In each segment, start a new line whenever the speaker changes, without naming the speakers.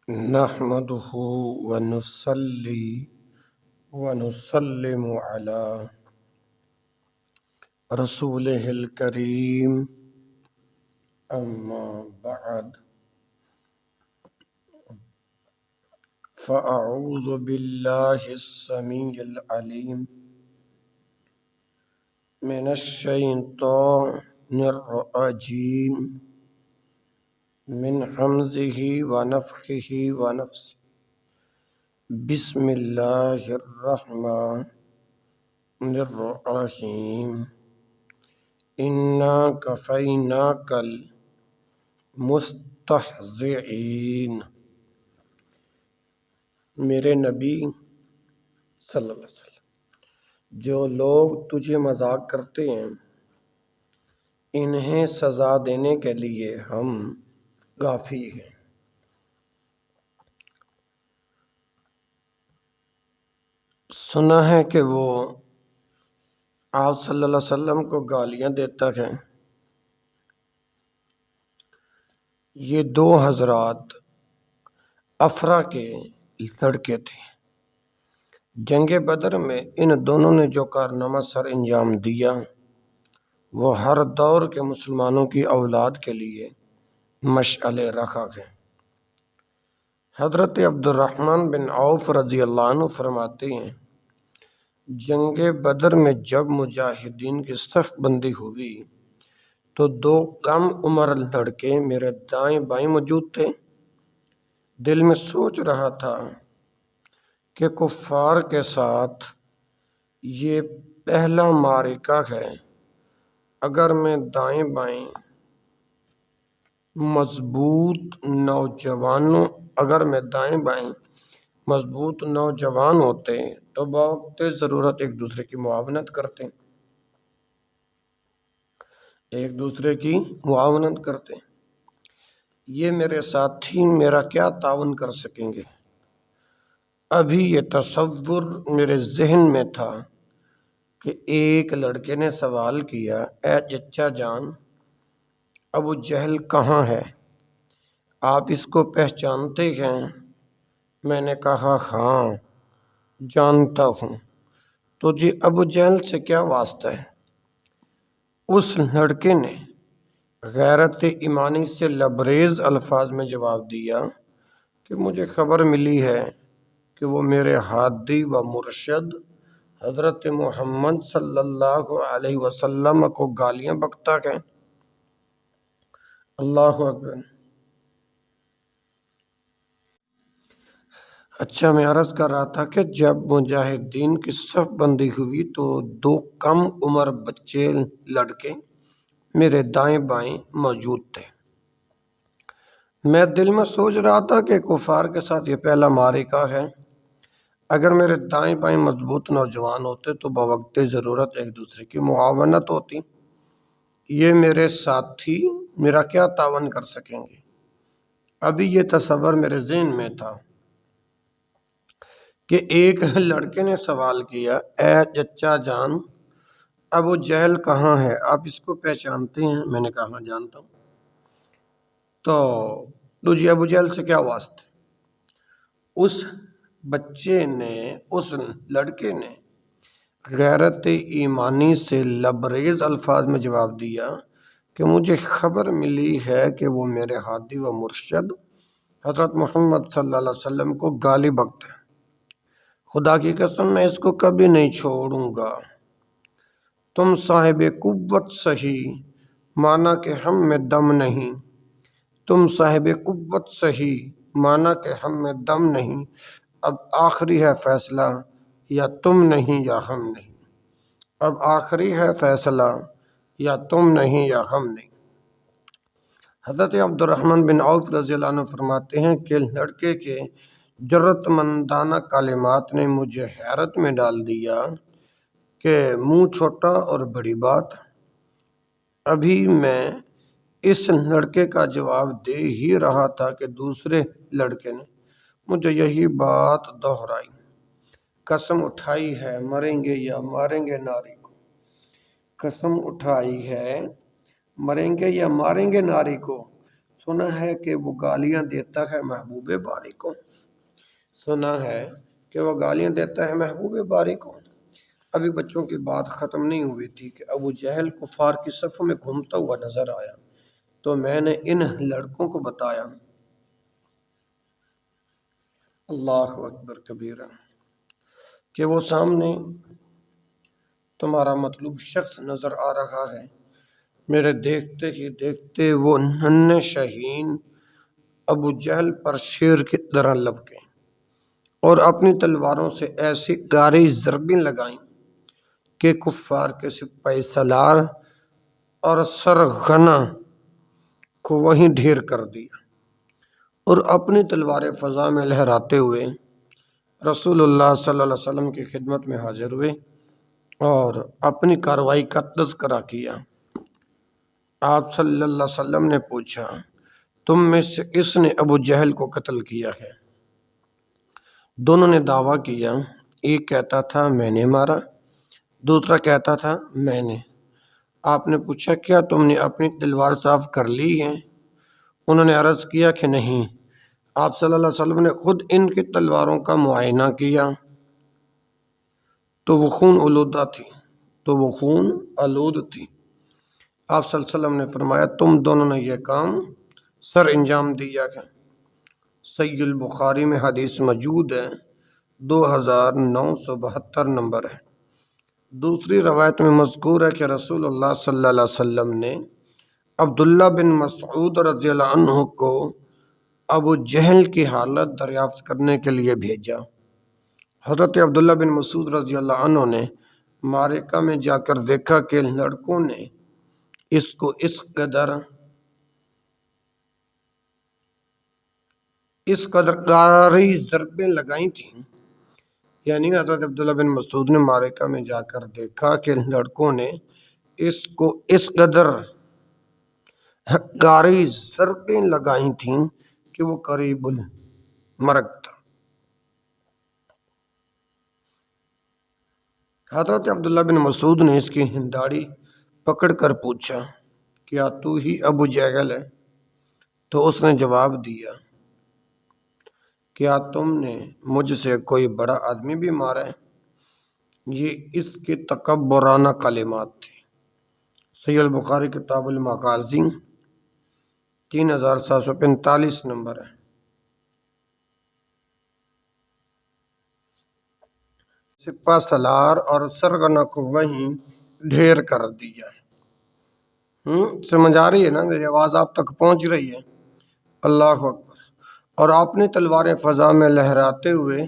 نحمده ونصلي ونسلم على رسوله الكريم أما بعد فأعوذ بالله السميع العليم من الشيطان الرجيم من همزه ونفخه ونفسه بسم الله الرحمن الرحيم إنا كفيناك المستهزئين۔ میرے نبی صلی اللہ علیہ وسلم، جو لوگ تجھے مذاق کرتے ہیں انہیں سزا دینے کے لیے ہم کافی ہیں۔ سنا ہے کہ وہ آپ صلی اللہ علیہ وسلم کو گالیاں دیتا ہے۔ یہ دو حضرات افرا کے لڑکے تھے۔ جنگ بدر میں ان دونوں نے جو کارنامہ سر انجام دیا وہ ہر دور کے مسلمانوں کی اولاد کے لیے مشعل رکھا ہے۔ حضرت عبد الرحمن بن عوف رضی اللہ عنہ فرماتے ہیں، جنگ بدر میں جب مجاہدین کی صف بندی ہوئی تو دو کم عمر لڑکے میرے دائیں بائیں موجود تھے۔ دل میں سوچ رہا تھا کہ کفار کے ساتھ یہ پہلا معرکہ ہے، اگر میں دائیں بائیں مضبوط نوجوان ہوتے تو بوقت ضرورت ایک دوسرے کی معاونت کرتے۔ یہ میرے ساتھی میرا کیا تعاون کر سکیں گے؟ ابھی یہ تصور میرے ذہن میں تھا کہ ایک لڑکے نے سوال کیا، اے چچا جان، ابو جہل کہاں ہے؟ آپ اس کو پہچانتے ہیں؟ میں نے کہا ہاں جانتا ہوں۔ تجھے ابو جہل سے کیا واسطہ ہے؟ اس لڑکے نے غیرت ایمانی سے لبریز الفاظ میں جواب دیا کہ مجھے خبر ملی ہے کہ وہ میرے ہادی و مرشد حضرت محمد صلی اللہ علیہ وسلم کو گالیاں بکتا ہے۔ اللہ اکبر۔ اچھا، میں عرض کر رہا تھا کہ جب مجاہدین کی صف بندی ہوئی تو دو کم عمر بچے لڑکے میرے دائیں بائیں موجود تھے۔ میں دل میں سوچ رہا تھا کہ کفار کے ساتھ یہ پہلا معرکہ ہے، اگر میرے دائیں بائیں مضبوط نوجوان ہوتے تو بوقت ضرورت ایک دوسرے کی معاونت ہوتی۔ یہ میرے ساتھی میرا کیا تعاون کر سکیں گے؟ ابھی یہ تصور میرے ذہن میں تھا کہ ایک لڑکے نے سوال کیا، اے چچا جان، ابو جہل کہاں ہے؟ آپ اس کو پہچانتے ہیں؟ میں نے کہا ہاں جانتا ہوں۔ تو تجھے ابو جہل سے کیا واسطہ؟ اس لڑکے نے غیرت ایمانی سے لبریز الفاظ میں جواب دیا کہ مجھے خبر ملی ہے کہ وہ میرے ہادی و مرشد حضرت محمد صلی اللہ علیہ وسلم کو گالی بکتا ہے۔ خدا کی قسم میں اس کو کبھی نہیں چھوڑوں گا۔ تم صاحب قوت سہی، مانا کہ ہم میں دم نہیں۔ تم صاحب قوت سہی، مانا کہ ہم میں دم نہیں۔ اب آخری ہے فیصلہ، یا تم نہیں یا ہم نہیں۔ اب آخری ہے فیصلہ، یا تم نہیں یا ہم نہیں۔ حضرت عبد الرحمن بن عوف رضی اللہ عنہ فرماتے ہیں کہ لڑکے کے جرأت مندانہ کلمات نے مجھے حیرت میں ڈال دیا کہ منہ چھوٹا اور بڑی بات۔ ابھی میں اس لڑکے کا جواب دے ہی رہا تھا کہ دوسرے لڑکے نے مجھے یہی بات دہرائی، قسم اٹھائی ہے مریں گے یا ماریں گے ناری کو۔ قسم اٹھائی ہے مریں گے یا ماریں گے ناری کو۔ سنا ہے کہ وہ گالیاں دیتا ہے محبوب باری کو، سنا ہے کہ وہ گالیاں دیتا ہے محبوب باری کو۔ ابھی بچوں کی بات ختم نہیں ہوئی تھی کہ ابو جہل کفار کی صفوں میں گھومتا ہوا نظر آیا، تو میں نے ان لڑکوں کو بتایا، اللہ اکبر کبیرہ، کہ وہ سامنے تمہارا مطلوب شخص نظر آ رہا ہے۔ میرے دیکھتے ہی دیکھتے وہ ننھے شاہین ابو جہل پر شیر کی طرح لپکے اور اپنی تلواروں سے ایسی گاری ضربیں لگائیں کہ کفار کے سپاہی سالار اور سرغنہ کو وہیں ڈھیر کر دیا، اور اپنی تلواریں فضا میں لہراتے ہوئے رسول اللہ صلی اللہ علیہ وسلم کی خدمت میں حاضر ہوئے اور اپنی کارروائی کا تذکرہ کیا۔ آپ صلی اللہ علیہ وسلم نے پوچھا، تم میں سے کس نے ابو جہل کو قتل کیا ہے؟ دونوں نے دعویٰ کیا، ایک کہتا تھا میں نے مارا، دوسرا کہتا تھا میں نے۔ آپ نے پوچھا، کیا تم نے اپنی تلوار صاف کر لی ہے؟ انہوں نے عرض کیا کہ نہیں۔ آپ صلی اللہ علیہ وسلم نے خود ان کی تلواروں کا معائنہ کیا تو وہ خون آلود تھی۔ آپ صلی اللہ علیہ وسلم نے فرمایا، تم دونوں نے یہ کام سر انجام دیا ہے۔ صحیح البخاری میں حدیث موجود ہے، 2972 نمبر ہے۔ دوسری روایت میں مذکور ہے کہ رسول اللہ صلی اللہ علیہ وسلم نے عبداللہ بن مسعود رضی اللہ عنہ کو ابو جہل کی حالت دریافت کرنے کے لیے بھیجا۔ حضرت عبداللہ بن مسعود رضی اللہ عنہ نے معرکہ میں جا کر دیکھا کہ لڑکوں نے اس کو اس قدر گاری ضربیں لگائی تھیں، یعنی حضرت عبداللہ بن مسعود نے معرکہ میں جا کر دیکھا کہ لڑکوں نے اس کو اس قدر گاری ضربیں لگائی تھیں کہ وہ قریب المرگ تھا۔ حضرت عبداللہ بن مسعود نے اس کی داڑھی پکڑ کر پوچھا، کیا تو ہی ابو جہل ہے؟ تو اس نے جواب دیا، کیا تم نے مجھ سے کوئی بڑا آدمی بھی مارا ہے؟ یہ اس کی تکبرانہ کلمات تھی۔ صحیح البخاری کتاب المغازی 3745 نمبر ہے۔ سپہ سالار اور سرغنہ کو وہیں ڈھیر کر دیا۔ سمجھ آ رہی ہے نا؟ میری آواز آپ تک پہنچ رہی ہے؟ اللہ اکبر۔ اور آپ نے تلواریں فضا میں لہراتے ہوئے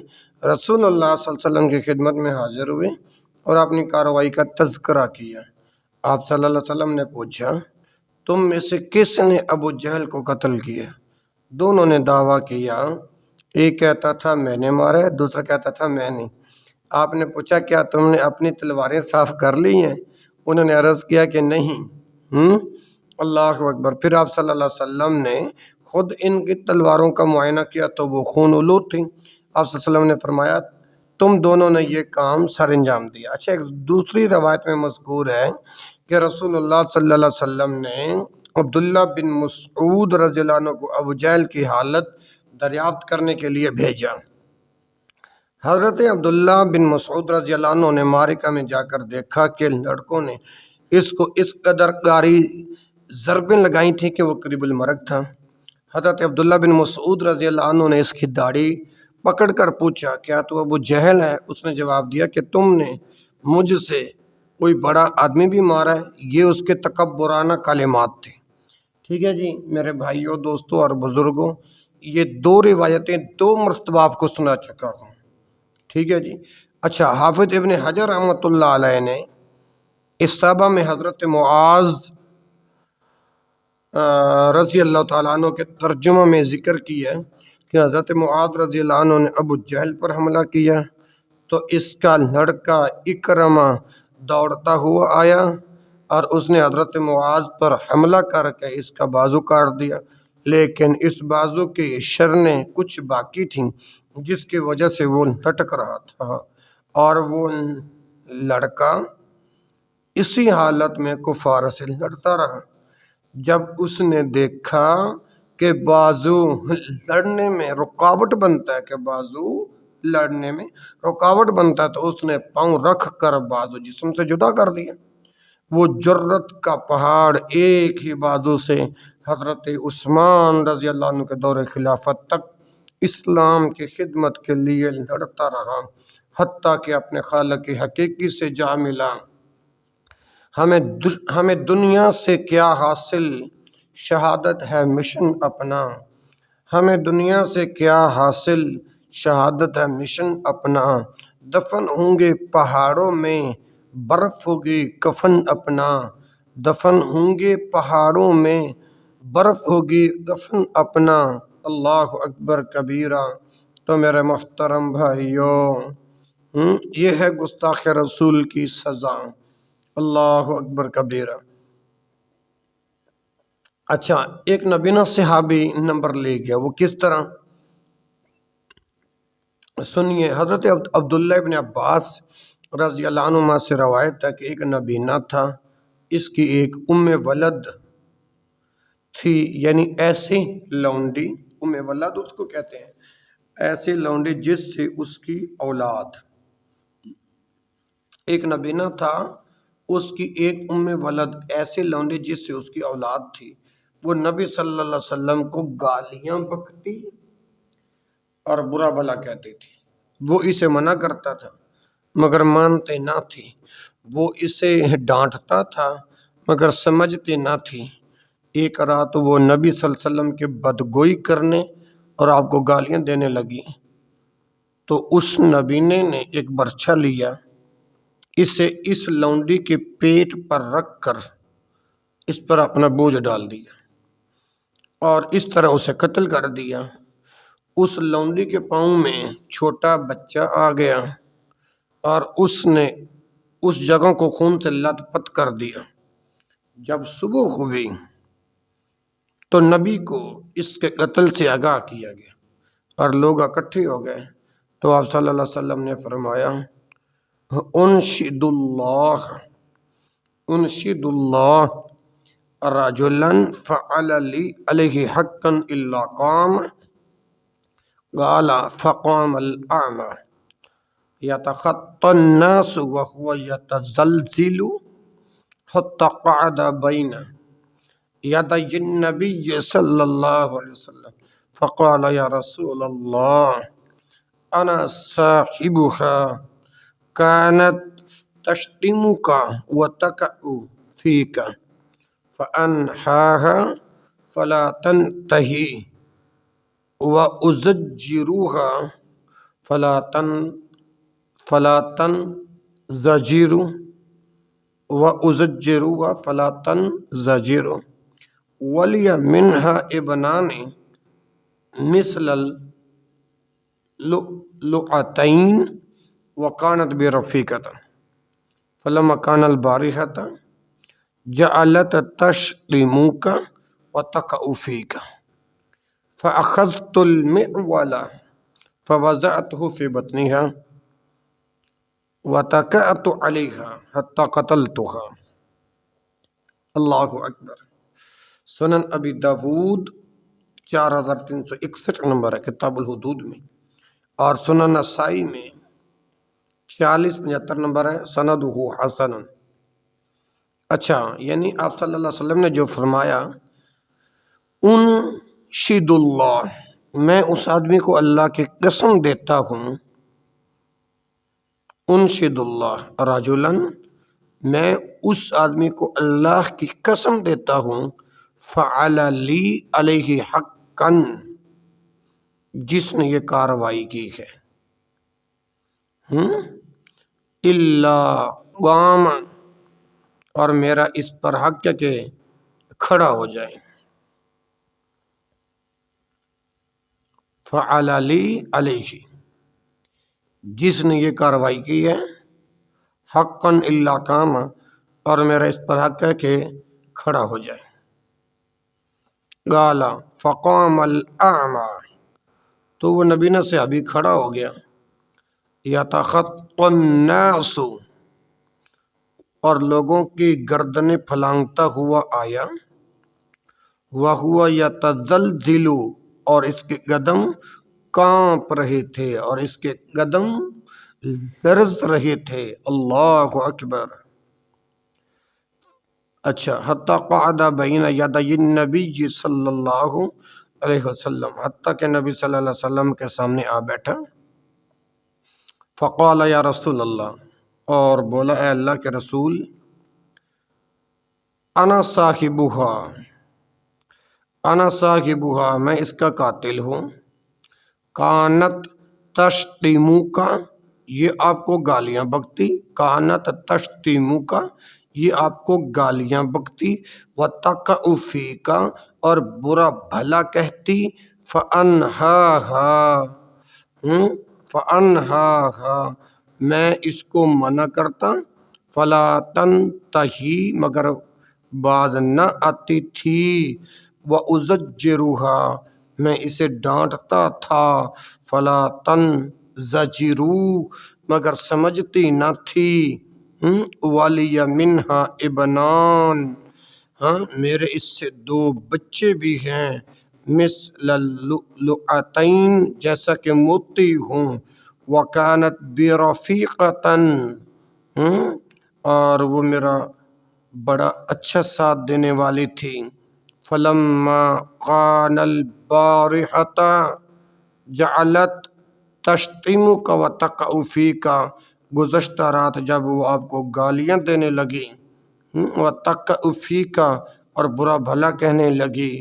رسول اللہ صلی اللہ علیہ وسلم کی خدمت میں حاضر ہوئے اور اپنی کارروائی کا تذکرہ کیا۔ آپ صلی اللہ علیہ وسلم نے پوچھا، تم میں سے کس نے ابو جہل کو قتل کیا؟ دونوں نے دعویٰ کیا، ایک کہتا تھا میں نے مارا، دوسرا کہتا تھا میں نے۔ آپ نے پوچھا، کیا تم نے اپنی تلواریں صاف کر لی ہیں؟ انہوں نے عرض کیا کہ نہیں۔ اللہ اکبر۔ پھر آپ صلی اللہ علیہ وسلم نے خود ان کی تلواروں کا معائنہ کیا تو وہ خون آلود تھی۔ آپ صلی اللہ علیہ وسلم نے فرمایا، تم دونوں نے یہ کام سر انجام دیا۔ اچھا، ایک دوسری روایت میں مذکور ہے کہ رسول اللہ صلی اللہ علیہ وسلم نے عبداللہ بن مسعود رضی اللہ عنہ کو ابو جہل کی حالت دریافت کرنے کے لیے بھیجا۔ حضرت عبداللہ بن مسعود رضی اللہ عنہ نے معرکہ میں جا کر دیکھا کہ لڑکوں نے اس کو اس قدر گاری ضربیں لگائی تھیں کہ وہ قریب المرگ تھا۔ حضرت عبداللہ بن مسعود رضی اللہ عنہ نے اس کی داڑھی پکڑ کر پوچھا، کیا تو ابو جہل ہے؟ اس نے جواب دیا کہ تم نے مجھ سے کوئی بڑا آدمی بھی مارا ہے۔ یہ اس کے تکبرانہ کلمات تھے۔ ٹھیک ہے جی میرے بھائیوں، دوستوں اور بزرگوں، یہ دو روایتیں دو مرتبہ آپ کو سنا چکا ہوں۔ ٹھیک ہے جی۔ اچھا، حافظ ابن حجر رحمۃ اللہ علیہ نے اصابہ میں حضرت معاذ رضی اللہ تعالیٰ عنہ کے ترجمہ میں ذکر کیا کہ حضرت معاذ رضی اللہ عنہ نے ابو جہل پر حملہ کیا تو اس کا لڑکا اکرمہ دوڑتا ہوا آیا اور اس نے حضرت معاذ پر حملہ کر کے اس کا بازو کاٹ دیا، لیکن اس بازو کی شرنیں کچھ باقی تھیں جس کی وجہ سے وہ لٹک رہا تھا، اور وہ لڑکا اسی حالت میں کفار سے لڑتا رہا۔ جب اس نے دیکھا کہ بازو لڑنے میں رکاوٹ بنتا ہے، کہ بازو لڑنے میں رکاوٹ بنتا ہے، تو اس نے پاؤں رکھ کر بازو جسم سے جدا کر دیا۔ وہ جرت کا پہاڑ ایک ہی بازو سے حضرت عثمان رضی اللہ عنہ کے دور خلافت تک اسلام کی خدمت کے لیے لڑتا رہا، حتیٰ کہ اپنے خالق حقیقی سے جا ملا۔ ہمیں دنیا سے کیا حاصل، شہادت ہے مشن اپنا۔ ہمیں دنیا سے کیا حاصل، شہادت ہے مشن اپنا۔ دفن ہوں گے پہاڑوں میں، برف ہوگی کفن اپنا۔ دفن ہوں گے پہاڑوں میں، برف ہوگی کفن اپنا۔ اللہ اکبر کبیرہ۔ تو میرے محترم بھائیوں، یہ ہے گستاخ رسول کی سزا۔ اللہ اکبر کبیرہ۔ اچھا، ایک نبینا صحابی نمبر لے گیا، وہ کس طرح؟ سنیے، حضرت عبداللہ ابن عباس رضی اللہ عنہما سے روایت ہے کہ ایک نبینا تھا، اس کی ایک ام ولد تھی، یعنی ایسی لونڈی، ام ولد اس کو کہتے ہیں، ایسی لونڈی جس سے اس کی اولاد، ایک نبینا تھا، اس کی ایک ام ولد ایسی لونڈی جس سے اس کی اولاد تھی۔ وہ نبی صلی اللہ علیہ وسلم کو گالیاں بکتی اور برا بھلا کہتی تھی۔ وہ اسے منع کرتا تھا مگر مانتے نہ تھی، وہ اسے ڈانٹتا تھا مگر سمجھتے نہ تھی۔ ایک رات وہ نبی صلی اللہ علیہ وسلم کے بدگوئی کرنے اور آپ کو گالیاں دینے لگی، تو اس نبینے نے ایک برچھا لیا، اسے اس لونڈی کے پیٹ پر رکھ کر اس پر اپنا بوجھ ڈال دیا اور اس طرح اسے قتل کر دیا۔ اس لونڈی کے پاؤں میں چھوٹا بچہ آ گیا اور اس نے اس جگہ کو خون سے لت پت کر دیا۔ جب صبح ہوئی تو نبی کو اس کے قتل سے آگاہ کیا گیا اور لوگ اکٹھے ہو گئے، تو آپ صلی اللہ علیہ وسلم نے فرمایا، انشد اللہ رجلا فعل لی علیہ حقا الا قام، قال فقام الاعمى يتخطى الناس وهو يتزلزل حتى قعد بين يدي النبي صلى الله عليه وسلم فقال يا رسول الله أنا صاحبها كانت تشتمك وتكأ فيك فأنحاها فلا تنتهي وأزجروها فلا تنزجر وأزجروها فلا تنزجر ولي منها ابنان مثل اللؤلؤتين وكانت برفيقة فلما كان البارحة جعلت تشتمك وتكأ فيك فأخذت المعول فوضعته في بطنها وتكأت عليها حتى قتلتها۔ اللہ اکبر۔ سنن ابی داود 4361 نمبر ہے کتاب الحدود میں، اور سنن نسائی میں 4075 نمبر ہے، سندہ حسن۔ اچھا، یعنی آپ صلی اللہ علیہ وسلم نے جو فرمایا، انشد اللہ، میں اس آدمی کو اللہ کی قسم دیتا ہوں، انشد اللہ رجلا، میں اس آدمی کو اللہ کی قسم دیتا ہوں، فعل لی علیہ حقا، جس نے یہ کارروائی کی ہے، الا قام، اور میرا اس پر حق ہے کہ کھڑا ہو جائے، فعل لی علیہ، جس نے یہ کارروائی کی ہے، حقا الا قام، اور میرا اس پر حق ہے کہ کھڑا ہو جائے۔ قال فقام الاعمى، تو وہ نبینا سے ابھی کھڑا ہو گیا، یتخطى الناس، اور لوگوں کی گردنیں پھلانگتا ہوا آیا، وَهُوَ يَتَزَلْزِلُ، اور اس کے قدم کانپ رہے تھے، اور اس کے قدم لرز رہے تھے۔ اللہ اکبر۔ اچھا، حتیٰ قعد بین یدی النبی صلی اللہ علیہ وسلم، حتیٰ کہ نبی صلی اللہ علیہ وسلم کے سامنے آ بیٹھا۔ فقال یا رسول اللہ، اور بولا اے اللہ کے رسول، انا صاحبھا، انا صاحبھا، میں اس کا قاتل ہوں۔ کانت تشتموکا، یہ آپ کو گالیاں بکتی، کانت تشتموکا، یہ آپ کو گالیاں بکتی، وتقع فیکا، اور برا بھلا کہتی، فانہاہا، فانہاہا، میں اس کو منع کرتا، فلا تنتہی، مگر باز نہ آتی تھی، وَأُزَجِّرُهَا، میں اسے ڈانٹتا تھا، فلا تنزجروا، مگر سمجھتی نہ تھی، وَلِيَ مِنْهَا ابنان، ہاں میرے اس سے 2 بچے بھی ہیں، مثل اللؤلؤتین، جیسا کہ موتی ہوں، وَكَانَتْ بِي رَفِيقَةً، اور وہ میرا بڑا اچھا ساتھ دینے والی تھی۔ فلما كان البارحة جعلت تشتمك وتقع فيك، گزشتہ رات جب وہ آپ کو گالیاں دینے لگی، وتقع فيك، اور برا بھلا کہنے لگی،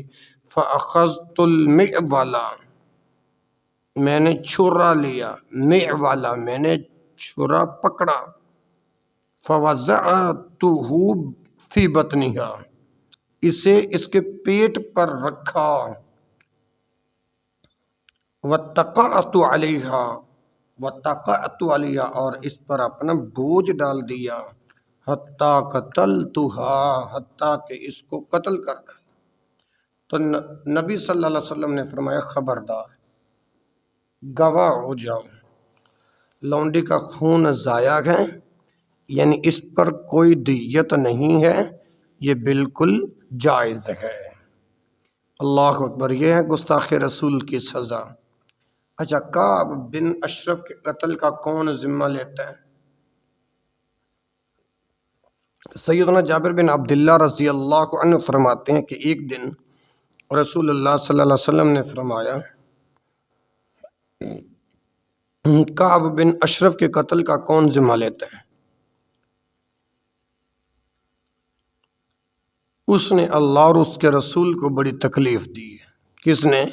فأخذت المعول، میں نے چھرا لیا، معولا، میں نے چھرا پکڑا، فوضعته في بطنها، اسے اس کے پیٹ پر رکھا، واتقعت علیہا، واتقعت علیہا، اور اس پر اپنا بوجھ ڈال دیا، حتیٰ قتلتها، حتیٰ کہ اس کو قتل کر ڈالا۔ تو نبی صلی اللہ علیہ وسلم نے فرمایا خبردار، گواہ ہو جاؤ، لونڈی کا خون ضائع ہے، یعنی اس پر کوئی دیت نہیں ہے، یہ بالکل جائز ہے۔ اللہ اکبر، یہ ہے گستاخ رسول کی سزا۔ اچھا، کعب بن اشرف کے قتل کا کون ذمہ لیتا ہے؟ سیدنا جابر بن عبداللہ رضی اللہ عنہ فرماتے ہیں کہ ایک دن رسول اللہ صلی اللہ علیہ وسلم نے فرمایا، کعب بن اشرف کے قتل کا کون ذمہ لیتا ہے؟ اس نے اللہ اور اس کے رسول کو بڑی تکلیف دی ہے۔ کس نے؟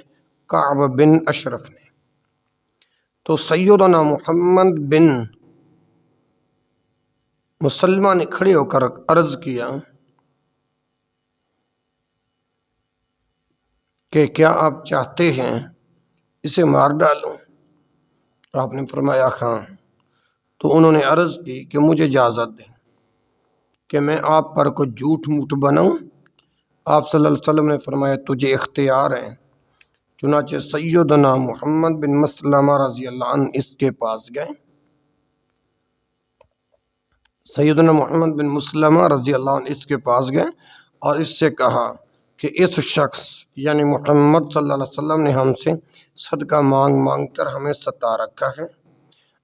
کعب بن اشرف نے۔ تو سیدنا محمد بن مسلمہ نے کھڑے ہو کر عرض کیا کہ کیا آپ چاہتے ہیں اسے مار ڈالوں؟ آپ نے فرمایا ہاں۔ تو انہوں نے عرض کی کہ مجھے اجازت دیں کہ میں آپ پر کوئی جھوٹ موٹ بناؤں؟ آپ صلی اللہ علیہ وسلم نے فرمایا تجھے اختیار ہے۔ چنانچہ سیدنا محمد بن مسلمہ رضی اللہ عنہ اس کے پاس گئے، سیدنا محمد بن مسلمہ رضی اللہ عنہ اس کے پاس گئے اور اس سے کہا کہ اس شخص یعنی محمد صلی اللہ علیہ وسلم نے ہم سے صدقہ مانگ مانگ کر ہمیں ستا رکھا ہے،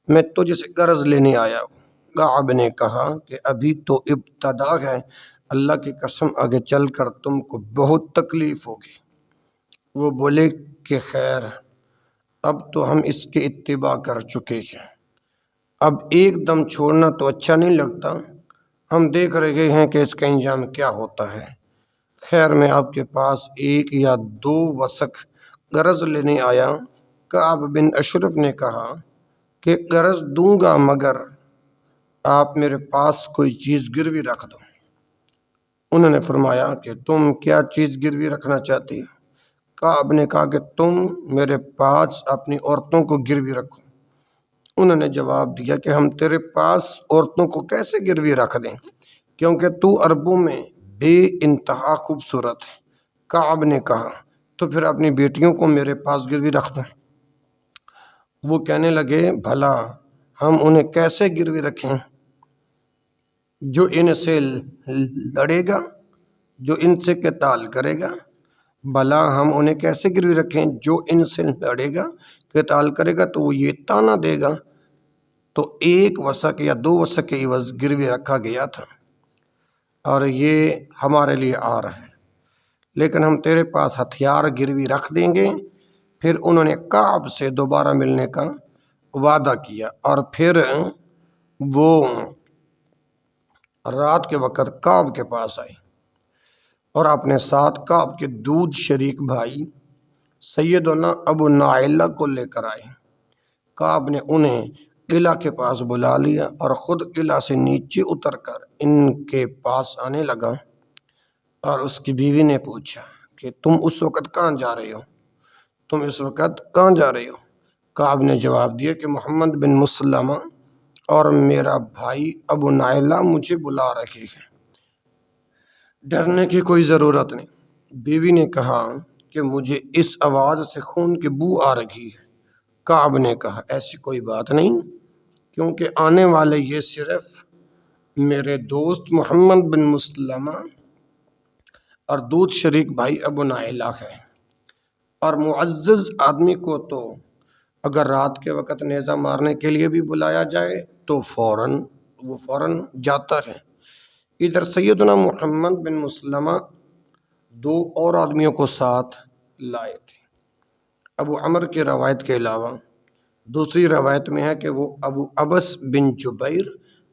میں تجھ سے قرض لینے آیا ہوں۔ کعب نے کہا کہ ابھی تو ابتدا ہے، اللہ کی قسم آگے چل کر تم کو بہت تکلیف ہوگی۔ وہ بولے کہ خیر، اب تو ہم اس کے اتباع کر چکے ہیں، اب ایک دم چھوڑنا تو اچھا نہیں لگتا، ہم دیکھ رہے ہیں کہ اس کا انجام کیا ہوتا ہے۔ خیر میں آپ کے پاس 1 یا 2 وسق قرض لینے آیا۔ کعب بن اشرف نے کہا کہ قرض دوں گا مگر آپ میرے پاس کوئی چیز گروی رکھ دو۔ انہوں نے فرمایا کہ تم کیا چیز گروی رکھنا چاہتی ہو؟ کعب نے کہا کہ تم میرے پاس اپنی عورتوں کو گروی رکھو۔ انہوں نے جواب دیا کہ ہم تیرے پاس عورتوں کو کیسے گروی رکھ دیں، کیونکہ تو عربوں میں بے انتہا خوبصورت ہے۔ کعب نے کہا تو پھر اپنی بیٹیوں کو میرے پاس گروی رکھ دیں۔ وہ کہنے لگے بھلا ہم انہیں کیسے گروی رکھیں؟ جو ان سے لڑے گا، جو ان سے قتال کرے گا، بھلا ہم انہیں کیسے گروی رکھیں؟ جو ان سے لڑے گا، قتال کرے گا، تو وہ یہ تانا دے گا۔ تو 1 وسق یا 2 وسق کے عوض گروی رکھا گیا تھا، اور یہ ہمارے لیے آر ہے، لیکن ہم تیرے پاس ہتھیار گروی رکھ دیں گے۔ پھر انہوں نے کعب سے دوبارہ ملنے کا وعدہ کیا، اور پھر وہ رات کے وقت کعب کے پاس آئے اور اپنے ساتھ کعب کے دودھ شریک بھائی سیدنا ابو نائلہ کو لے کر آئے۔ کعب نے انہیں قلعہ کے پاس بلا لیا اور خود قلعہ سے نیچے اتر کر ان کے پاس آنے لگا، اور اس کی بیوی نے پوچھا کہ تم اس وقت کہاں جا رہے ہو؟ تم اس وقت کہاں جا رہے ہو؟ کعب نے جواب دیا کہ محمد بن مسلمہ اور میرا بھائی ابو نائلہ مجھے بلا رہے ہیں، ڈرنے کی کوئی ضرورت نہیں۔ بیوی نے کہا کہ مجھے اس آواز سے خون کی بو آ رہی ہے۔ کعب نے کہا ایسی کوئی بات نہیں، کیونکہ آنے والے یہ صرف میرے دوست محمد بن مسلمہ اور دودھ شریک بھائی ابو نائلہ ہے، اور معزز آدمی کو تو اگر رات کے وقت نیزہ مارنے کے لیے بھی بلایا جائے تو وہ فوراً جاتا ہے۔ ادھر سیدنا محمد بن مسلمہ 2 اور آدمیوں کو ساتھ لائے تھے۔ ابو عمر کی روایت کے علاوہ دوسری روایت میں ہے کہ وہ ابو عبس بن جبیر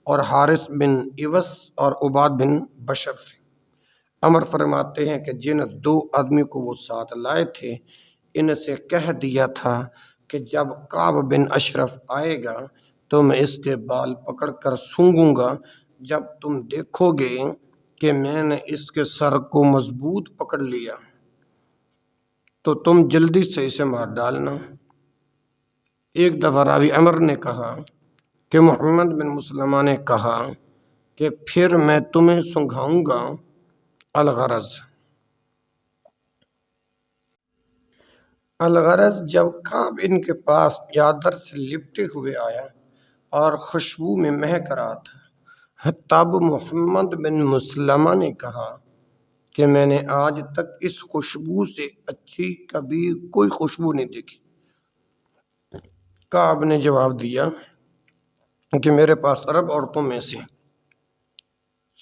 اور حارث بن عوس اور عباد بن بشر تھے۔ عمر فرماتے ہیں کہ جن 2 آدمی کو وہ ساتھ لائے تھے، ان سے کہہ دیا تھا کہ جب کعب بن اشرف آئے گا تو میں اس کے بال پکڑ کر سونگوں گا۔ جب تم دیکھو گے کہ میں نے اس کے سر کو مضبوط پکڑ لیا تو تم جلدی سے اسے مار ڈالنا۔ ایک دفعہ راوی عمر نے کہا کہ محمد بن مسلمہ نے کہا کہ پھر میں تمہیں سنگھاؤں گا۔ الغرض جب کعب ان کے پاس چادر سے لپٹے ہوئے آیا اور خوشبو میں مہک رہا تھا، تب محمد بن مسلمہ نے کہا کہ میں نے آج تک اس خوشبو سے اچھی کبھی کوئی خوشبو نہیں دیکھی۔ کعب نے جواب دیا کہ میرے پاس عرب عورتوں میں سے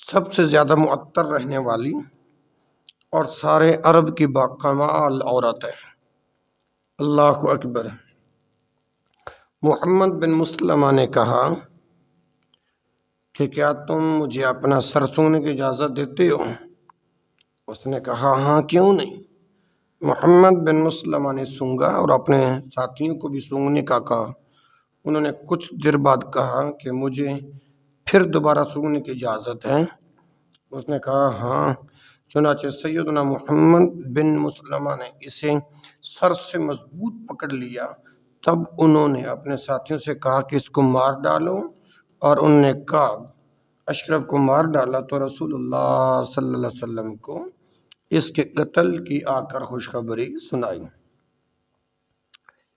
سب سے زیادہ معطر رہنے والی اور سارے عرب کی باکمال عورت ہے۔ اللہ اکبر۔ محمد بن مسلمہ نے کہا کہ کیا تم مجھے اپنا سر سونگنے کی اجازت دیتے ہو؟ اس نے کہا ہاں کیوں نہیں۔ محمد بن مسلمہ نے سونگا اور اپنے ساتھیوں کو بھی سونگنے کا کہا۔ انہوں نے کچھ دیر بعد کہا کہ مجھے پھر دوبارہ سونگنے کی اجازت ہے؟ اس نے کہا ہاں۔ چنانچہ سیدنا محمد بن مسلمہ نے اسے سر سے مضبوط پکڑ لیا۔ تب انہوں نے اپنے ساتھیوں سے کہا کہ اس کو مار ڈالو، اور انہوں نے کعب اشرف کو مار ڈالا تو رسول اللہ صلی اللہ علیہ وسلم کو اس کے قتل کی آ کر خوشخبری سنائی۔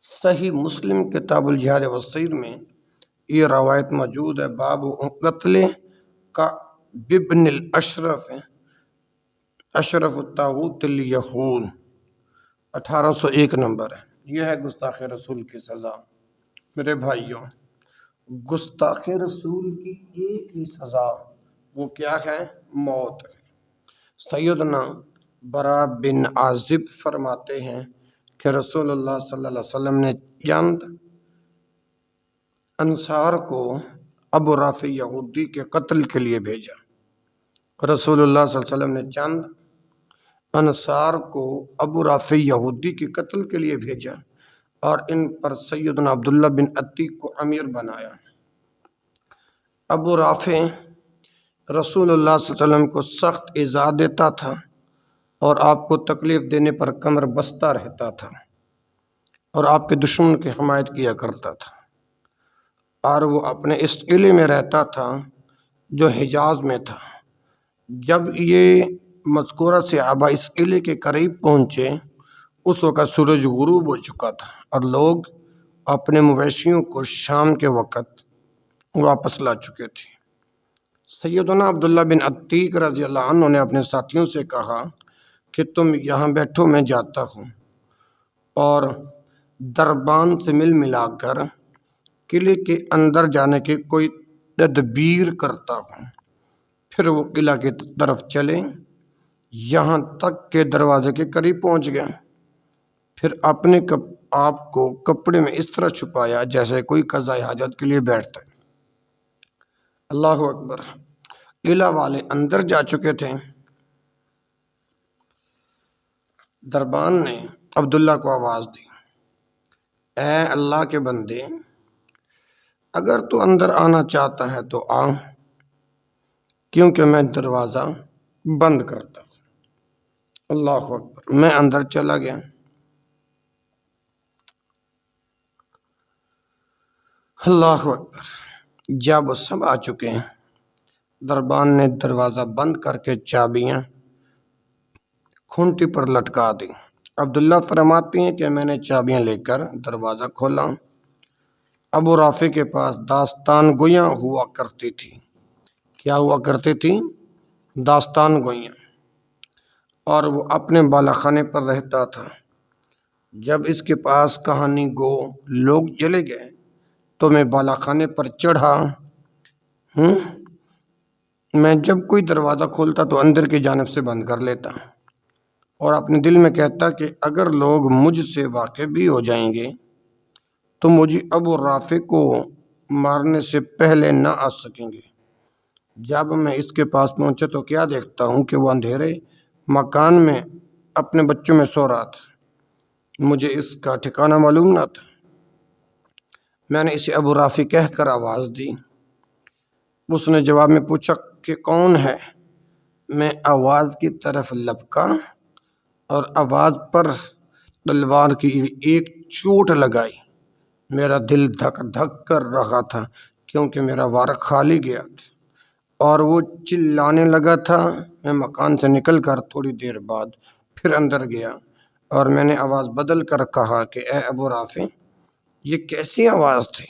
صحیح مسلم کتاب الجہاد والسیر میں یہ روایت موجود ہے۔ باب قتل کعب بن الاشرف اشرف الطاغوت الیہود، 1801 نمبر ہے۔ یہ ہے گستاخ رسول کی سزا۔ میرے بھائیوں، گستاخ رسول کی ایک ہی سزا، وہ کیا ہے؟ موت ہے۔ سیدنا برا بن عازب فرماتے ہیں کہ رسول اللہ صلی اللہ علیہ وسلم نے چند انصار کو ابو رافع یہودی کے قتل کے لیے بھیجا۔ رسول اللہ صلی اللہ علیہ وسلم نے چند انصار کو ابو رافع یہودی کے قتل کے لیے بھیجا، اور ان پر سیدنا عبداللہ بن عتیق کو امیر بنایا۔ ابو رافع رسول اللہ صلی اللہ علیہ وسلم کو سخت ایذا دیتا تھا اور آپ کو تکلیف دینے پر کمر بستہ رہتا تھا، اور آپ کے دشمن کی حمایت کیا کرتا تھا، اور وہ اپنے اس قلعے میں رہتا تھا جو حجاز میں تھا۔ جب یہ مذکورہ صحابہ اس قلعے کے قریب پہنچے، اس وقت سورج غروب ہو چکا تھا اور لوگ اپنے مویشیوں کو شام کے وقت واپس لا چکے تھے۔ سیدنا عبداللہ بن عتیق رضی اللہ عنہ نے اپنے ساتھیوں سے کہا کہ تم یہاں بیٹھو، میں جاتا ہوں اور دربان سے ملا کر قلعے کے اندر جانے کی کوئی تدبیر کرتا ہوں۔ پھر وہ قلعہ کی طرف چلے، یہاں تک کہ دروازے کے قریب پہنچ گیا، پھر اپنے آپ کو کپڑے میں اس طرح چھپایا جیسے کوئی قضائے حاجت کے لیے بیٹھتا ہے۔ اللہ اکبر! قلعہ والے اندر جا چکے تھے۔ دربان نے عبداللہ کو آواز دی، اے اللہ کے بندے، اگر تو اندر آنا چاہتا ہے تو آ، کیونکہ میں دروازہ بند کرتا ہوں۔ اللہ اکبر! میں اندر چلا گیا۔ اللہ اکبر! جب وہ سب آ چکے ہیں، دربان نے دروازہ بند کر کے چابیاں کھونٹی پر لٹکا دی۔ عبداللہ فرماتے ہیں کہ میں نے چابیاں لے کر دروازہ کھولا۔ ابو رافع کے پاس داستان گویاں ہوا کرتی تھی۔ کیا ہوا کرتی تھی؟ داستان گویاں۔ اور وہ اپنے بالا خانے پر رہتا تھا۔ جب اس کے پاس کہانی گو لوگ چلے گئے تو میں بالا خانے پر چڑھا۔ میں جب کوئی دروازہ کھولتا تو اندر کی جانب سے بند کر لیتا اور اپنے دل میں کہتا کہ اگر لوگ مجھ سے واقف بھی ہو جائیں گے تو مجھے ابو رافع کو مارنے سے پہلے نہ آ سکیں گے۔ جب میں اس کے پاس پہنچا تو کیا دیکھتا ہوں کہ وہ اندھیرے مکان میں اپنے بچوں میں سو رہا تھا۔ مجھے اس کا ٹھکانہ معلوم نہ تھا۔ میں نے اسے ابو رافع کہہ کر آواز دی۔ اس نے جواب میں پوچھا کہ کون ہے؟ میں آواز کی طرف لپکا اور آواز پر تلوار کی ایک چوٹ لگائی۔ میرا دل دھک دھک کر رہا تھا کیونکہ میرا وار کھالی گیا تھا اور وہ چلانے لگا تھا۔ میں مکان سے نکل کر تھوڑی دیر بعد پھر اندر گیا اور میں نے آواز بدل کر کہا کہ اے ابو رافع، یہ کیسی آواز تھی؟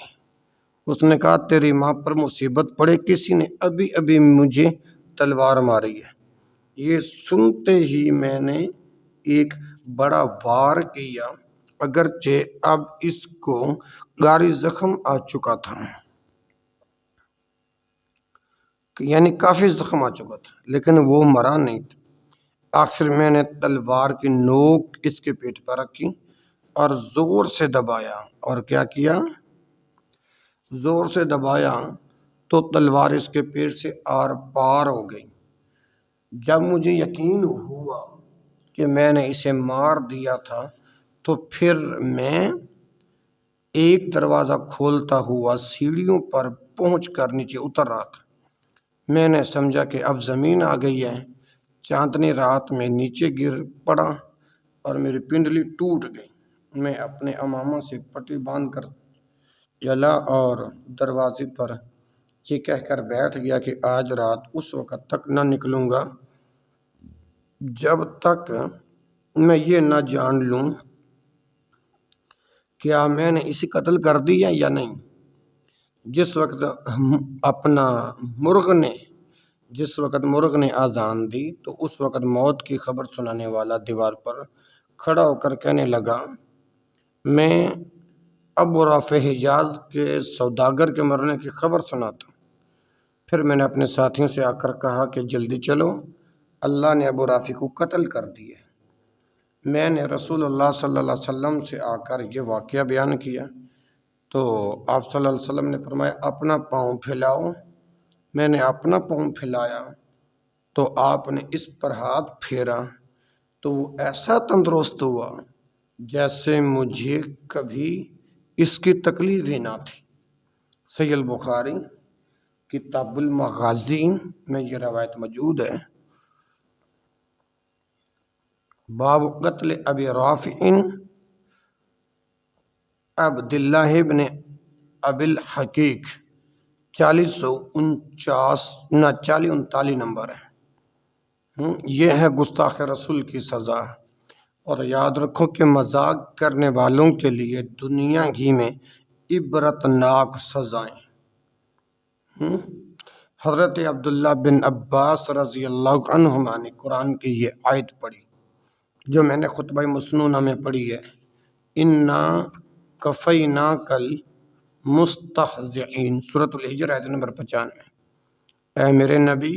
اس نے کہا تیری ماں پر مصیبت پڑے، کسی نے ابھی ابھی مجھے تلوار ماری ہے۔ یہ سنتے ہی میں نے ایک بڑا وار کیا، اگرچہ اب اس کو گاری زخم آ چکا تھا، یعنی کافی زخم آ چکا تھا، لیکن وہ مرا نہیں تھا۔ آخر میں نے تلوار کی نوک اس کے پیٹ پر رکھی اور زور سے دبایا۔ اور کیا کیا؟ زور سے دبایا تو تلوار اس کے پیٹ سے آر پار ہو گئی۔ جب مجھے یقین ہوا کہ میں نے اسے مار دیا تھا تو پھر میں ایک دروازہ کھولتا ہوا سیڑھیوں پر پہنچ کر نیچے اتر رہا تھا۔ میں نے سمجھا کہ اب زمین آ گئی ہے۔ چاندنی رات میں نیچے گر پڑا اور میری پنڈلی ٹوٹ گئی۔ میں اپنے امامہ سے پٹی باندھ کر چلا اور دروازے پر یہ کہہ کر بیٹھ گیا کہ آج رات اس وقت تک نہ نکلوں گا جب تک میں یہ نہ جان لوں کیا میں نے اسے قتل کر دیا یا نہیں۔ جس وقت مرغ نے آذان دی تو اس وقت موت کی خبر سنانے والا دیوار پر کھڑا ہو کر کہنے لگا، میں ابو رافع حجاز کے سوداگر کے مرنے کی خبر سناتا ہوں۔ پھر میں نے اپنے ساتھیوں سے آ کر کہا کہ جلدی چلو، اللہ نے ابو رافع کو قتل کر دیا۔ میں نے رسول اللہ صلی اللہ علیہ وسلم سے آ کر یہ واقعہ بیان کیا تو آپ صلی اللہ علیہ وسلم نے فرمایا اپنا پاؤں پھیلاؤ۔ میں نے اپنا پاؤں پھیلایا تو آپ نے اس پر ہاتھ پھیرا تو وہ ایسا تندرست ہوا جیسے مجھے کبھی اس کی تکلیف ہی نہ تھی۔ صحیح البخاری کتاب المغازی میں یہ روایت موجود ہے۔ باب قتل ابی رافع عبداللہ بن ابی الحقیق، 4039 نمبر ہے۔ یہ ہے گستاخ رسول کی سزا، اور یاد رکھو کہ مذاق کرنے والوں کے لیے دنیا ہی میں عبرتناک سزائیں۔ حضرت عبداللہ بن عباس رضی اللہ عنہما نے قرآن کی یہ آیت پڑھی، جو میں نے خطبہ مسنونہ میں پڑھی ہے، انا کفینا کل مستہزئین، سورۃ الحجر آیت نمبر 95۔ اے میرے نبی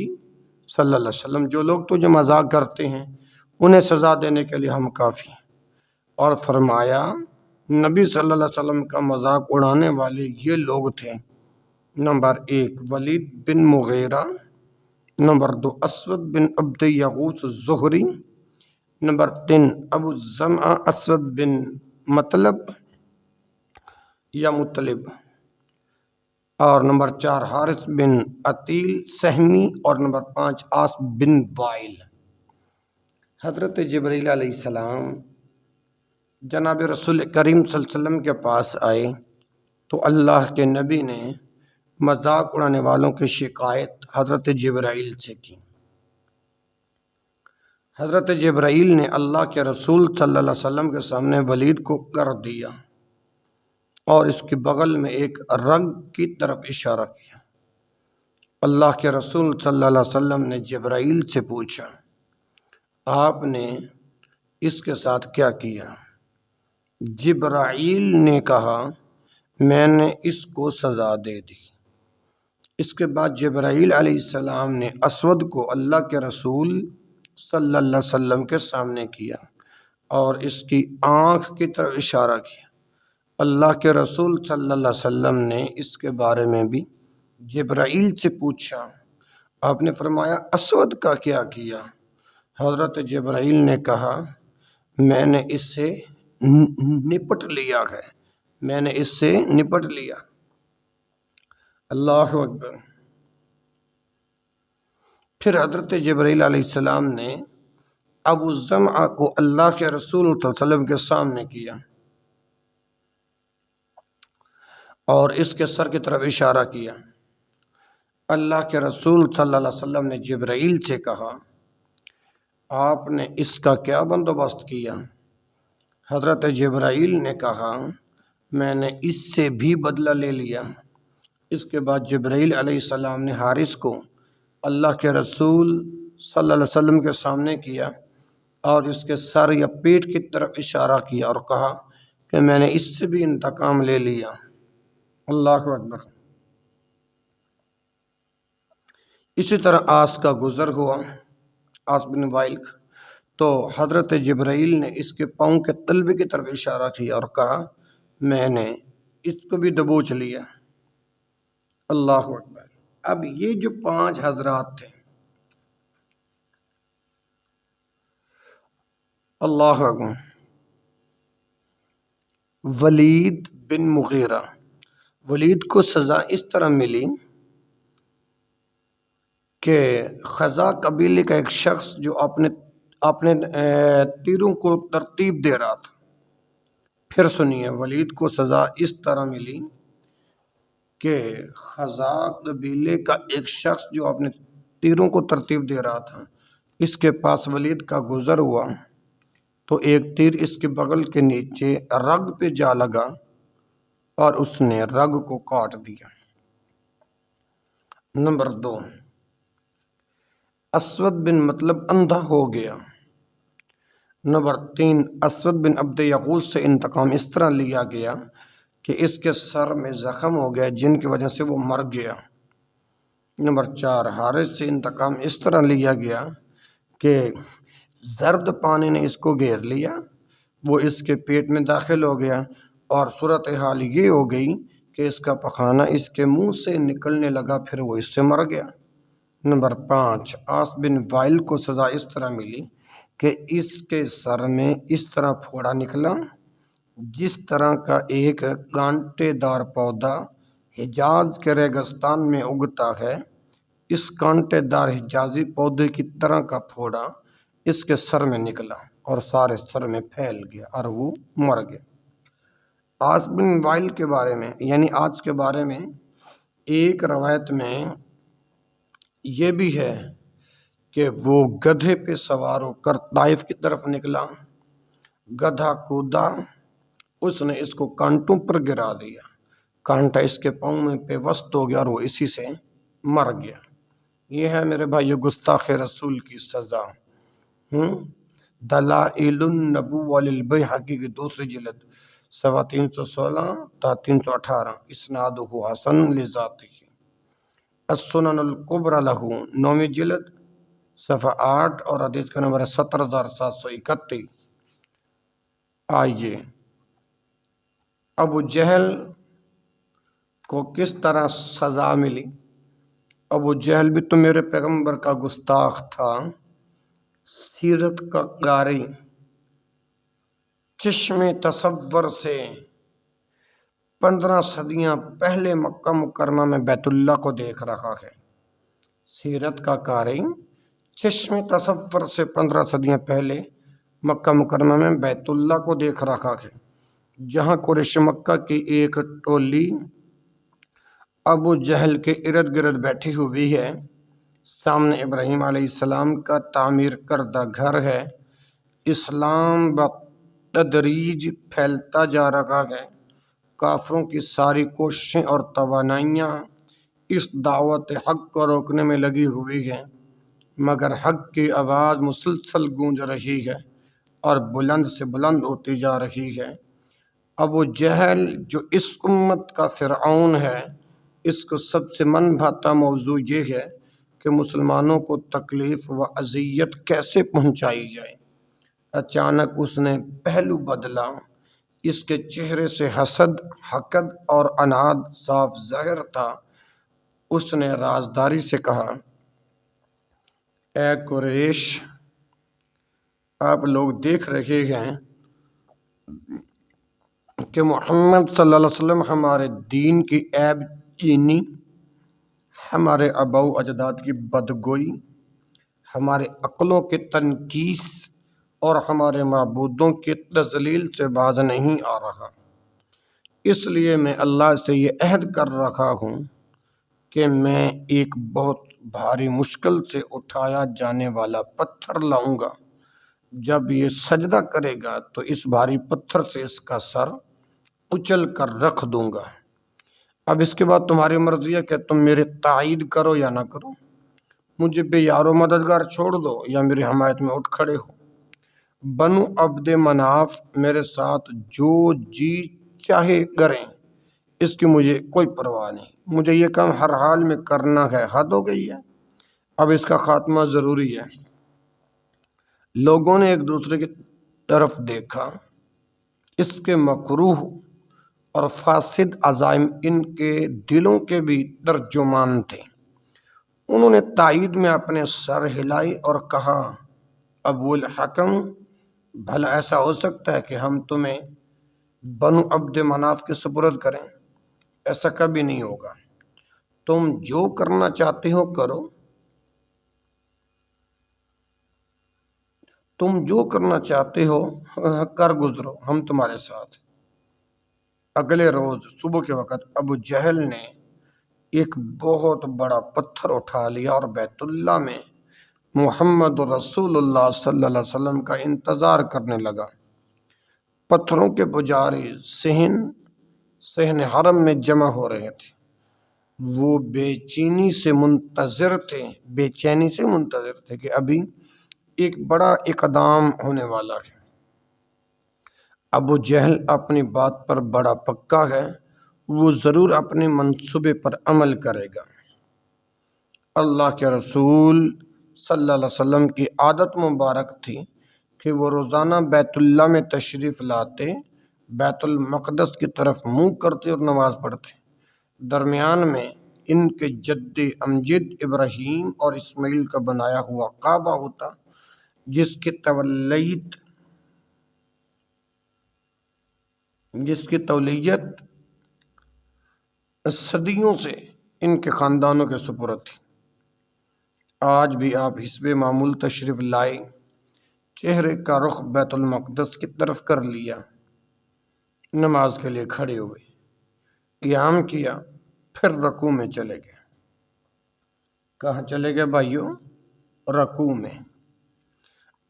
صلی اللہ علیہ وسلم، جو لوگ تجھے مذاق کرتے ہیں انہیں سزا دینے کے لیے ہم کافی ہیں۔ اور فرمایا نبی صلی اللہ علیہ وسلم کا مذاق اڑانے والے یہ لوگ تھے: نمبر 1 ولید بن مغیرہ، نمبر 2 اسود بن عبد یغوث الزہری، نمبر 3 ابو الزمع اسود بن مطلب یا مطلب، اور نمبر 4 حارث بن عتیل سہمی، اور نمبر 5 عاص بن وائل۔ حضرت جبرائیل علیہ السلام جناب رسول کریم صلی اللہ علیہ وسلم کے پاس آئے تو اللہ کے نبی نے مذاق اڑانے والوں کی شکایت حضرت جبرائیل سے کی۔ حضرت جبرائیل نے اللہ کے رسول صلی اللہ علیہ وسلم کے سامنے ولید کو کر دیا اور اس کے بغل میں ایک رگ کی طرف اشارہ کیا۔ اللہ کے رسول صلی اللہ علیہ وسلم نے جبرائیل سے پوچھا، آپ نے اس کے ساتھ کیا کیا؟ جبرائیل نے کہا، میں نے اس کو سزا دے دی۔ اس کے بعد جبرائیل علیہ السلام نے اسود کو اللہ کے رسول صلی اللہ علیہ وسلم کے سامنے کیا اور اس کی آنکھ کی طرف اشارہ کیا۔ اللہ کے رسول صلی اللہ علیہ وسلم نے اس کے بارے میں بھی جبرائیل سے پوچھا، آپ نے فرمایا اسود کا کیا کیا؟ حضرت جبرائیل نے کہا، میں نے اس سے نپٹ لیا ہے، میں نے اس سے نپٹ لیا۔ اللہ اکبر۔ پھر حضرت جبرائیل علیہ السلام نے ابو الزمع کو اللہ کے رسول صلی اللہ علیہ وسلم کے سامنے کیا اور اس کے سر کی طرف اشارہ کیا۔ اللہ کے رسول صلی اللہ علیہ وسلم نے جبرائیل سے کہا، آپ نے اس کا کیا بندوبست کیا؟ حضرت جبرائیل نے کہا، میں نے اس سے بھی بدلہ لے لیا۔ اس کے بعد جبرائیل علیہ السلام نے حارث کو اللہ کے رسول صلی اللہ علیہ وسلم کے سامنے کیا اور اس کے سر یا پیٹ کی طرف اشارہ کیا اور کہا کہ میں نے اس سے بھی انتقام لے لیا۔ اللہ اکبر۔ اسی طرح عاص کا گزر ہوا، عاص بن وائل، تو حضرت جبرائیل نے اس کے پاؤں کے تلوے کی طرف اشارہ کیا اور کہا، میں نے اس کو بھی دبوچ لیا۔ اللہ اکبر۔ اب یہ جو 5 حضرات تھے، اللہ اکبر، ولید بن مغیرہ، ولید کو سزا اس طرح ملی کہ خزا قبیلے کا ایک شخص جو اپنے تیروں کو ترتیب دے رہا تھا۔ پھر سنیے، ولید کو سزا اس طرح ملی کہ خزا قبیلے کا ایک شخص جو اپنے تیروں کو ترتیب دے رہا تھا، اس کے پاس ولید کا گزر ہوا تو ایک تیر اس کے بغل کے نیچے رگ پہ جا لگا اور اس نے رگ کو کاٹ دیا۔ نمبر 2 اسود بن مطلب اندھا ہو گیا۔ نمبر 3 اسود بن عبد یغوث سے انتقام اس طرح لیا گیا کہ اس کے سر میں زخم ہو گیا جن کی وجہ سے وہ مر گیا۔ نمبر 4 حارث سے انتقام اس طرح لیا گیا کہ زرد پانی نے اس کو گھیر لیا، وہ اس کے پیٹ میں داخل ہو گیا اور صورتحال یہ ہو گئی کہ اس کا پخانہ اس کے منہ سے نکلنے لگا، پھر وہ اس سے مر گیا۔ نمبر 5 عاص بن وائل کو سزا اس طرح ملی کہ اس کے سر میں اس طرح پھوڑا نکلا جس طرح کا ایک کانٹے دار پودا حجاز کے ریگستان میں اگتا ہے، اس کانٹے دار حجازی پودے کی طرح کا پھوڑا اس کے سر میں نکلا اور سارے سر میں پھیل گیا اور وہ مر گیا۔ عاص بن وائل کے بارے میں، یعنی آج کے بارے میں، ایک روایت میں یہ بھی ہے کہ وہ گدھے پہ سوار ہو کر طائف کی طرف نکلا، گدھا کودا، اس نے اس کو کانٹوں پر گرا دیا، کانٹا اس کے پاؤں میں پیوست ہو گیا اور وہ اسی سے مر گیا۔ یہ ہے میرے بھائیو گستاخ رسول کی سزا۔ دلائل النبوہ للبیہقی کی دوسری جلد صفحہ 316 تا 318 اسنادہ حسن لذاتہ۔ السنن الکبری لہ 9ویں جلد صفحہ 8 اور حدیث کا نمبر 17731۔ آئیے ابو جہل کو کس طرح سزا ملی۔ ابو جہل بھی تو میرے پیغمبر کا گستاخ تھا، سیرت کا قاری، چشم تصور سے 15 صدیاں پہلے مکہ مکرمہ میں بیت اللہ کو دیکھ رہا ہے۔ سیرت کا قاری چشم تصور سے 15 صدیاں پہلے مکہ مکرمہ میں بیت اللہ کو دیکھ رہا ہے، جہاں قریش مکہ کی ایک ٹولی ابو جہل کے ارد گرد بیٹھی ہوئی ہے۔ سامنے ابراہیم علیہ السلام کا تعمیر کردہ گھر ہے۔ اسلام بتدریج پھیلتا جا رہا ہے۔ کافروں کی ساری کوششیں اور توانائیاں اس دعوت حق کو روکنے میں لگی ہوئی ہیں، مگر حق کی آواز مسلسل گونج رہی ہے اور بلند سے بلند ہوتی جا رہی ہے۔ ابو جہل جو اس امت کا فرعون ہے، اس کو سب سے من بھاتا موضوع یہ ہے کہ مسلمانوں کو تکلیف و اذیت کیسے پہنچائی جائے۔ اچانک اس نے پہلو بدلا، اس کے چہرے سے حسد، حقد اور عناد صاف ظاہر تھا۔ اس نے رازداری سے کہا، اے قریش، آپ لوگ دیکھ رہے ہیں کہ محمد صلی اللہ علیہ وسلم ہمارے دین کی عیب چینی، ہمارے آباء و اجداد کی بدگوئی، ہمارے عقلوں کی تنکیس اور ہمارے معبودوں کی تذلیل سے باز نہیں آ رہا۔ اس لیے میں اللہ سے یہ عہد کر رہا ہوں کہ میں ایک بہت بھاری مشکل سے اٹھایا جانے والا پتھر لاؤں گا۔ جب یہ سجدہ کرے گا تو اس بھاری پتھر سے اس کا سر کچل کر رکھ دوں گا۔ اب اس کے بعد تمہاری مرضی ہے کہ تم میری تائید کرو یا نہ کرو، مجھے بے یار و مددگار چھوڑ دو یا میری حمایت میں اٹھ کھڑے ہو۔ بنو عبد مناف میرے ساتھ جو جی چاہے کریں، اس کی مجھے کوئی پرواہ نہیں، مجھے یہ کام ہر حال میں کرنا ہے، حد ہو گئی ہے، اب اس کا خاتمہ ضروری ہے۔ لوگوں نے ایک دوسرے کی طرف دیکھا، اس کے مکروہ اور فاسد عزائم ان کے دلوں کے بھی ترجمان تھے۔ انہوں نے تائید میں اپنے سر ہلائی اور کہا، ابو الحکم، بھلا ایسا ہو سکتا ہے کہ ہم تمہیں بنو عبد مناف کے سپرد کریں؟ ایسا کبھی نہیں ہوگا۔ تم جو کرنا چاہتے ہو کرو، تم جو کرنا چاہتے ہو کر گزرو، ہم تمہارے ساتھ۔ اگلے روز صبح کے وقت ابو جہل نے ایک بہت بڑا پتھر اٹھا لیا اور بیت اللہ میں محمد رسول اللہ صلی اللہ علیہ وسلم کا انتظار کرنے لگا۔ پتھروں کے پجاری صحن حرم میں جمع ہو رہے تھے۔ وہ بے چینی سے منتظر تھے کہ ابھی ایک بڑا اقدام ہونے والا ہے۔ ابو جہل اپنی بات پر بڑا پکا ہے، وہ ضرور اپنے منصوبے پر عمل کرے گا۔ اللہ کے رسول صلی اللہ علیہ وسلم کی عادت مبارک تھی کہ وہ روزانہ بیت اللہ میں تشریف لاتے، بیت المقدس کی طرف منہ کرتے اور نماز پڑھتے۔ درمیان میں ان کے جد امجد ابراہیم اور اسماعیل کا بنایا ہوا کعبہ ہوتا، جس کی تولیت صدیوں سے ان کے خاندانوں کے سپرد تھی۔ آج بھی آپ حسب معمول تشریف لائے، چہرے کا رخ بیت المقدس کی طرف کر لیا، نماز کے لیے کھڑے ہوئے، قیام کیا، پھر رکوع میں چلے گئے۔ کہاں چلے گئے بھائیو؟ رکوع میں۔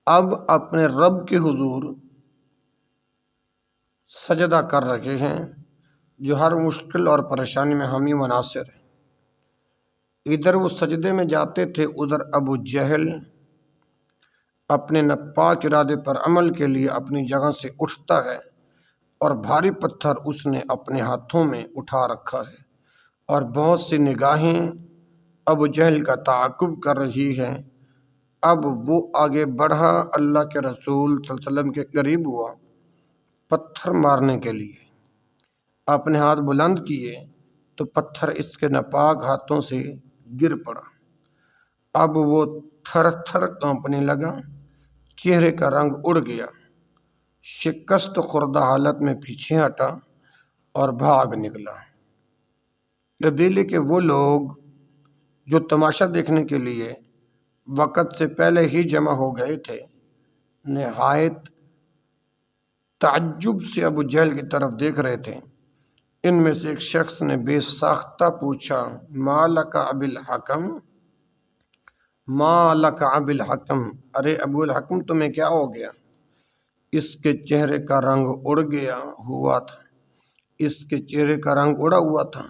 اب اپنے رب کے حضور سجدہ کر رہے ہیں، جو ہر مشکل اور پریشانی میں حامی و ناصر ہے۔ ادھر وہ سجدے میں جاتے تھے، ادھر ابو جہل اپنے ناپاک ارادے پر عمل کے لیے اپنی جگہ سے اٹھتا ہے اور بھاری پتھر اس نے اپنے ہاتھوں میں اٹھا رکھا ہے، اور بہت سی نگاہیں ابو جہل کا تعاقب کر رہی ہیں۔ اب وہ آگے بڑھا، اللہ کے رسول صلی اللہ علیہ وسلم کے قریب ہوا پتھر مارنے کے لیے۔ اپنے ہاتھ بلند کیے تو پتھر اس کے ناپاک ہاتھوں سے گر پڑا۔ اب وہ تھر تھر کانپنے لگا، چہرے کا رنگ اڑ گیا، شکست خوردہ حالت میں پیچھے ہٹا اور بھاگ نکلا۔ قبیلے کے وہ لوگ جو تماشا دیکھنے کے لیے وقت سے پہلے ہی جمع ہو گئے تھے، نہایت تعجب سے ابو جہل کی طرف دیکھ رہے تھے۔ ان میں سے ایک شخص نے بے ساختہ پوچھا، ما لک ابی الحکم، ما لک ابی الحکم، ارے ابو الحکم تمہیں کیا ہو گیا؟ اس کے چہرے کا رنگ اڑ گیا ہوا تھا، اس کے چہرے کا رنگ اڑا ہوا تھا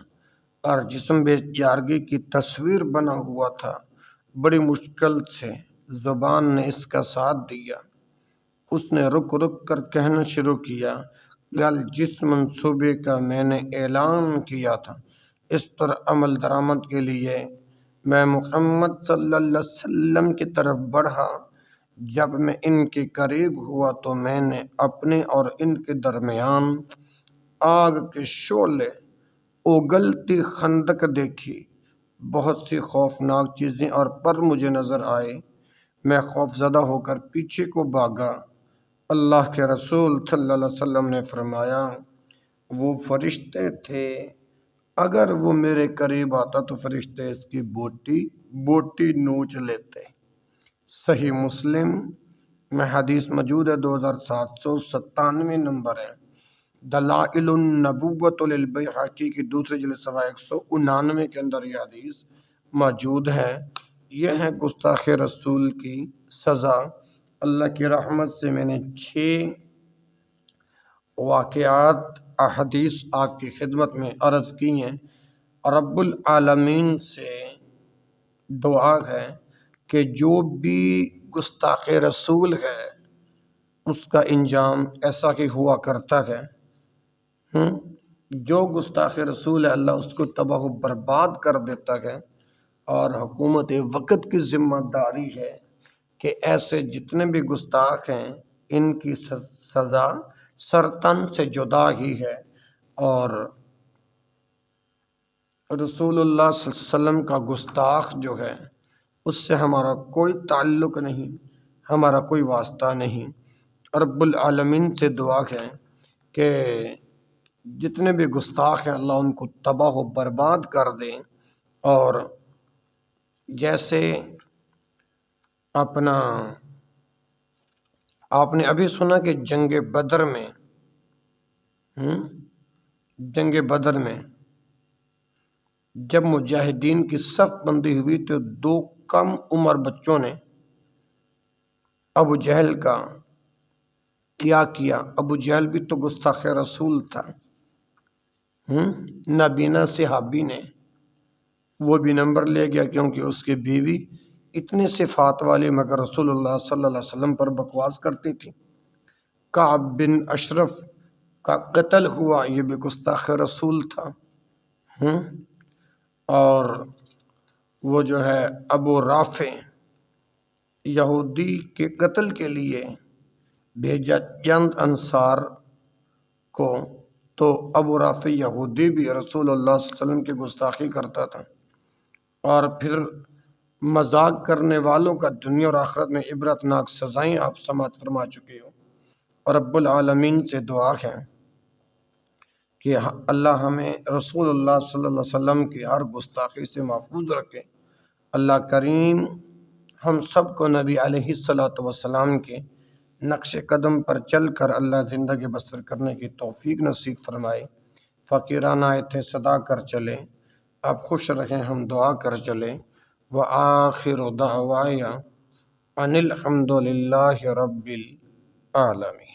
اور جسم بے چارگی کی تصویر بنا ہوا تھا۔ بڑی مشکل سے زبان نے اس کا ساتھ دیا۔ اس نے رک رک کر کہنا شروع کیا، کل جس منصوبے کا میں نے اعلان کیا تھا اس پر عمل درآمد کے لیے میں محمد صلی اللہ علیہ وسلم کی طرف بڑھا۔ جب میں ان کے قریب ہوا تو میں نے اپنے اور ان کے درمیان آگ کے شعلے اگلتی خندق دیکھی۔ بہت سی خوفناک چیزیں اور پر مجھے نظر آئے۔ میں خوف زدہ ہو کر پیچھے کو بھاگا۔ اللہ کے رسول صلی اللہ علیہ وسلم نے فرمایا، وہ فرشتے تھے، اگر وہ میرے قریب آتا تو فرشتے اس کی بوٹی نوچ لیتے۔ صحیح مسلم میں حدیث موجود ہے، 2797 نمبر ہے۔ دلائل النبوۃ للبیہقی کی دوسری جلد صفحہ 199 کے اندر یہ حدیث موجود ہے۔ یہ ہے گستاخ رسول کی سزا۔ اللہ کی رحمت سے میں نے 6 واقعات احادیث آپ کی خدمت میں عرض کی ہیں۔ رب العالمین سے دعا ہے کہ جو بھی گستاخ رسول ہے اس کا انجام ایسا ہی ہوا کرتا ہے۔ جو گستاخ رسول ہے اللہ اس کو تباہ و برباد کر دیتا ہے، اور حکومت وقت کی ذمہ داری ہے کہ ایسے جتنے بھی گستاخ ہیں ان کی سزا سرطن سے جدا ہی ہے، اور رسول اللہ صلی اللہ علیہ وسلم کا گستاخ جو ہے اس سے ہمارا کوئی تعلق نہیں، ہمارا کوئی واسطہ نہیں۔ رب العالمین سے دعا ہے کہ جتنے بھی گستاخ ہیں اللہ ان کو تباہ و برباد کر دیں۔ اور جیسے آپ نے ابھی سنا کہ جنگ بدر میں جب مجاہدین کی صف بندی ہوئی تو 2 کم عمر بچوں نے ابو جہل کا کیا۔ ابو جہل بھی تو گستاخ رسول تھا، نابینا صحابی نے وہ بھی نمبر لے گیا کیونکہ اس کی بیوی اتنے صفات والی مگر رسول اللہ صلی اللہ علیہ وسلم پر بکواس کرتی تھی۔ کعب بن اشرف کا قتل ہوا، یہ بھی گستاخ رسول تھا۔ اور وہ جو ہے ابو رافع یہودی کے قتل کے لیے بھیجا چند انصار کو، تو ابو رافع یہودی بھی رسول اللہ صلی اللہ علیہ وسلم کی گستاخی کرتا تھا، اور پھر مذاق کرنے والوں کا دنیا اور آخرت میں عبرتناک سزائیں آپ سماعت فرما چکے ہو۔ اور رب العالمین سے دعا ہے کہ اللہ ہمیں رسول اللہ صلی اللہ علیہ وسلم کی ہر گستاخی سے محفوظ رکھے۔ اللہ کریم ہم سب کو نبی علیہ السلام کے نقش قدم پر چل کر اللہ زندگی بسر کرنے کی توفیق نصیب فرمائے۔ فقیرانہ ایتھے صدا کر چلے، آپ خوش رہیں ہم دعا کر چلیں۔ وآخر دعوایا ان الحمد للہ رب العالمین۔